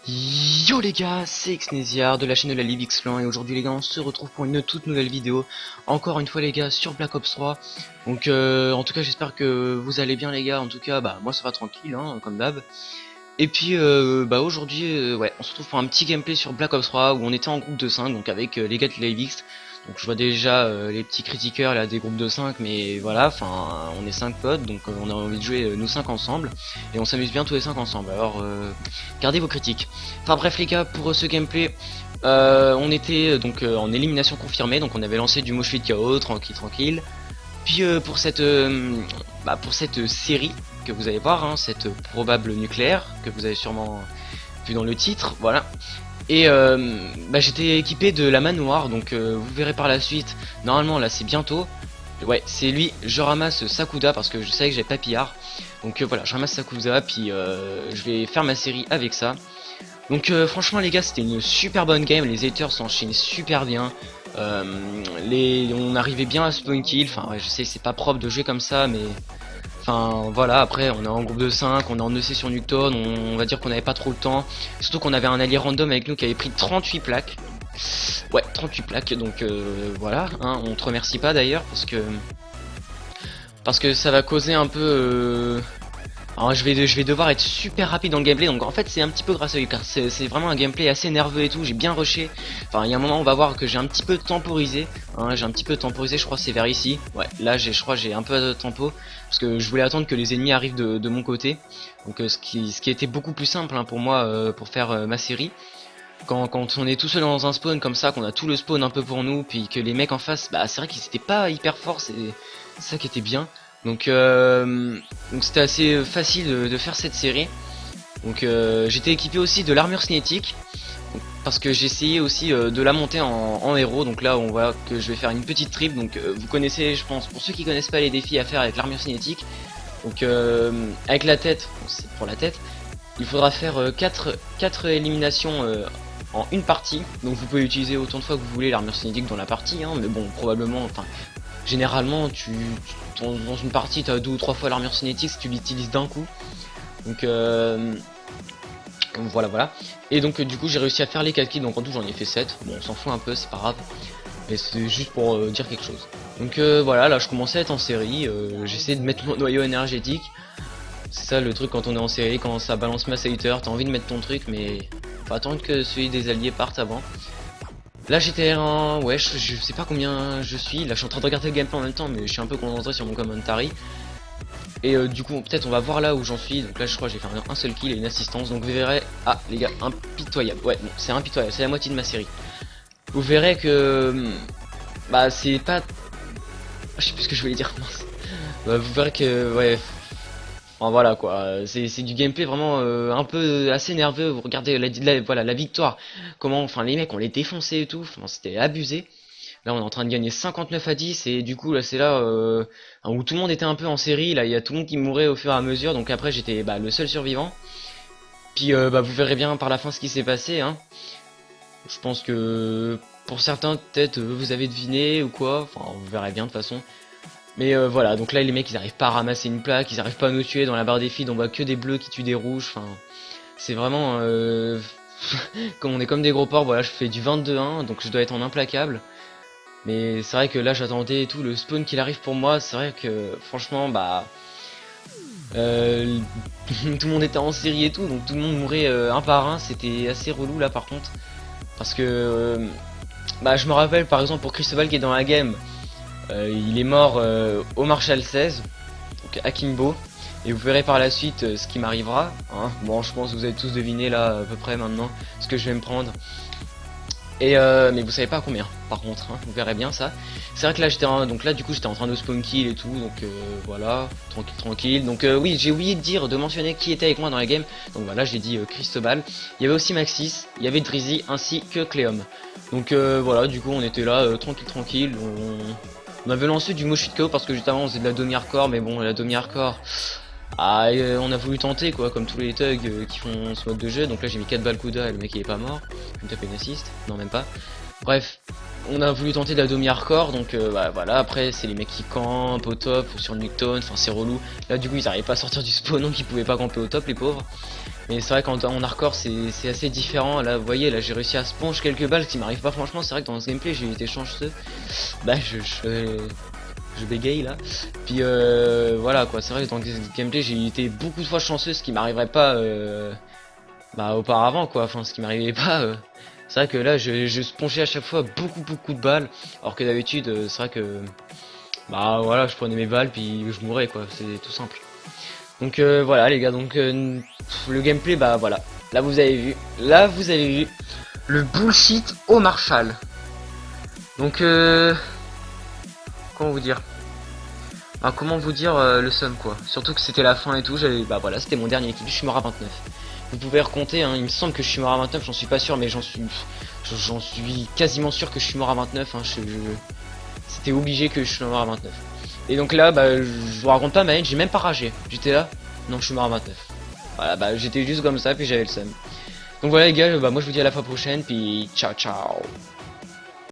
Yo les gars, c'est Xnesiar de la chaîne de la Live Xlan et aujourd'hui les gars on se retrouve pour une toute nouvelle vidéo. Encore une fois les gars sur Black Ops 3. Donc en tout cas j'espère que vous allez bien les gars, en tout cas bah moi ça va tranquille hein, comme d'hab. Et puis bah aujourd'hui ouais on se retrouve pour un petit gameplay sur Black Ops 3 où on était en groupe de 5 donc avec les gars de LiveX. Donc je vois déjà les petits critiqueurs là des groupes de 5 mais voilà, enfin on est 5 potes donc on a envie de jouer nous 5 ensemble et on s'amuse bien tous les 5 ensemble. Alors gardez vos critiques. Enfin bref les gars, pour ce gameplay on était donc en élimination confirmée, donc on avait lancé du Moshpit KO tranquille. Puis pour cette série que vous allez voir, hein, cette probable nucléaire que vous avez sûrement vu dans le titre, voilà. Et j'étais équipé de la manoir, donc vous verrez par la suite. Normalement là c'est bientôt. Ouais, c'est lui. Je ramasse Sakuda parce que je sais que j'ai pas pillard. Donc voilà, je ramasse Sakuda puis je vais faire ma série avec ça. Donc franchement les gars, c'était une super bonne game. Les haters s'enchaînaient super bien. On arrivait bien à spawn kill. Enfin ouais, je sais que c'est pas propre de jouer comme ça, mais enfin voilà, après on est en groupe de 5, on est en EC sur Nuketown, on va dire qu'on n'avait pas trop le temps. Surtout qu'on avait un allié random avec nous qui avait pris 38 plaques. Ouais, 38 plaques, donc voilà, hein, on te remercie pas d'ailleurs parce que ça va causer un peu alors je vais devoir être super rapide dans le gameplay, donc en fait c'est un petit peu grâce à lui car c'est vraiment un gameplay assez nerveux et tout, j'ai bien rushé. Enfin il y a un moment on va voir que j'ai un petit peu temporisé, hein, j'ai un petit peu temporisé, je crois que c'est vers ici. Ouais, là je crois que j'ai un peu de tempo parce que je voulais attendre que les ennemis arrivent de mon côté. Donc ce qui était beaucoup plus simple hein, pour moi pour faire ma série. Quand on est tout seul dans un spawn comme ça, qu'on a tout le spawn un peu pour nous, puis que les mecs en face, bah c'est vrai qu'ils étaient pas hyper forts, c'est ça qui était bien. Donc c'était assez facile de faire cette série. Donc j'étais équipé aussi de l'armure cinétique parce que j'ai essayé aussi de la monter en héros. Donc là on voit que je vais faire une petite trip. Donc vous connaissez, je pense, pour ceux qui connaissent pas les défis à faire avec l'armure cinétique. Donc avec la tête, c'est pour la tête, il faudra faire 4 éliminations en une partie. Donc vous pouvez utiliser autant de fois que vous voulez l'armure cinétique dans la partie, hein, mais bon probablement, enfin généralement dans une partie t'as 2 ou 3 fois l'armure cinétique si tu l'utilises d'un coup. Donc voilà. Et donc du coup j'ai réussi à faire les 4 kills, donc en tout j'en ai fait 7. Bon on s'en fout un peu, c'est pas grave. Mais c'est juste pour dire quelque chose. Donc voilà, là je commençais à être en série, j'essaie de mettre mon noyau énergétique. C'est ça le truc quand on est en série, quand ça balance mass hater, t'as envie de mettre ton truc mais faut attendre que celui des alliés parte avant. Là j'étais en... ouais je sais pas combien je suis, là je suis en train de regarder le gameplay en même temps mais je suis un peu concentré sur mon commentary. Et du coup peut-être on va voir là où j'en suis, donc là je crois que j'ai fait un seul kill et une assistance, donc vous verrez... Ah les gars, impitoyable, ouais bon c'est impitoyable, c'est la moitié de ma série. Vous verrez que... Bah c'est pas... Je sais plus ce que je voulais dire, mince. Bah, vous verrez que... Ouais... Enfin voilà quoi, c'est du gameplay vraiment un peu assez nerveux. Vous regardez voilà, la victoire, comment enfin les mecs on les défoncé et tout, enfin, c'était abusé. Là on est en train de gagner 59 à 10 et du coup là c'est là où tout le monde était un peu en série. Là il y a tout le monde qui mourait au fur et à mesure, donc après j'étais le seul survivant. Puis vous verrez bien par la fin ce qui s'est passé hein. Je pense que pour certains peut-être vous avez deviné ou quoi, enfin vous verrez bien de toute façon. Mais voilà, donc là les mecs ils arrivent pas à ramasser une plaque, ils arrivent pas à nous tuer. Dans la barre des feeds on voit que des bleus qui tuent des rouges, enfin c'est vraiment comme on est comme des gros porcs. Voilà, je fais du 22-1 donc je dois être en implacable. Mais c'est vrai que là j'attendais et tout le spawn qu'il arrive pour moi. C'est vrai que franchement euh, tout le monde était en série et tout, donc tout le monde mourait un par un. C'était assez relou là par contre. Parce que je me rappelle par exemple pour Cristobal qui est dans la game. Il est mort au Marshall 16, donc à Kimbo, et vous verrez par la suite ce qui m'arrivera. Hein. Bon, je pense que vous avez tous deviné là à peu près maintenant ce que je vais me prendre. Et mais vous savez pas combien. Par contre, hein, vous verrez bien ça. C'est vrai que là j'étais donc là du coup j'étais en train de spawn kill et tout, donc voilà, tranquille. Donc oui, j'ai oublié de mentionner qui était avec moi dans la game. Donc voilà, j'ai dit Cristobal. Il y avait aussi Maxis, il y avait Drizzy ainsi que Cléum. Donc voilà, du coup on était là tranquille. On avait lancé du Moshpit KO parce que juste avant on faisait de la demi-hardcore, mais bon la demi-hardcore, on a voulu tenter quoi, comme tous les thugs qui font ce mode de jeu. Donc là j'ai mis 4 balles Kuda et le mec il est pas mort. Je vais me taper une assist, non même pas. Bref, on a voulu tenter de la demi-hardcore, donc bah, voilà, après c'est les mecs qui campent au top sur Nuketown, enfin c'est relou. Là du coup ils arrivaient pas à sortir du spawn, donc ils pouvaient pas camper au top les pauvres. Mais c'est vrai qu'en hardcore c'est assez différent. Là vous voyez, là j'ai réussi à sponge quelques balles, ce qui m'arrive pas franchement. C'est vrai que dans ce gameplay j'ai été chanceux. Bah je bégaye là. Puis voilà quoi, c'est vrai que dans ce gameplay j'ai été beaucoup de fois chanceux, ce qui m'arriverait pas bah auparavant quoi, enfin ce qui m'arrivait pas. C'est vrai que là je spongeais à chaque fois beaucoup de balles, alors que d'habitude c'est vrai que bah voilà, je prenais mes balles puis je mourais quoi, c'est tout simple. Donc voilà les gars, donc le gameplay bah voilà, là vous avez vu le bullshit au Marshall. Donc comment vous dire, bah, comment vous dire le seum quoi, surtout que c'était la fin et tout, j'avais bah voilà, c'était mon dernier kill, je suis mort à 29. Vous pouvez recompter, hein, il me semble que je suis mort à 29, j'en suis pas sûr, mais j'en suis quasiment sûr que je suis mort à 29, hein, c'était obligé que je sois mort à 29. Et donc là, bah, je vous raconte pas ma haine, j'ai même pas ragé, j'étais là, non je suis mort à 29. Voilà, bah j'étais juste comme ça, puis j'avais le seum. Donc voilà les gars, bah moi je vous dis à la fois prochaine, puis ciao ciao.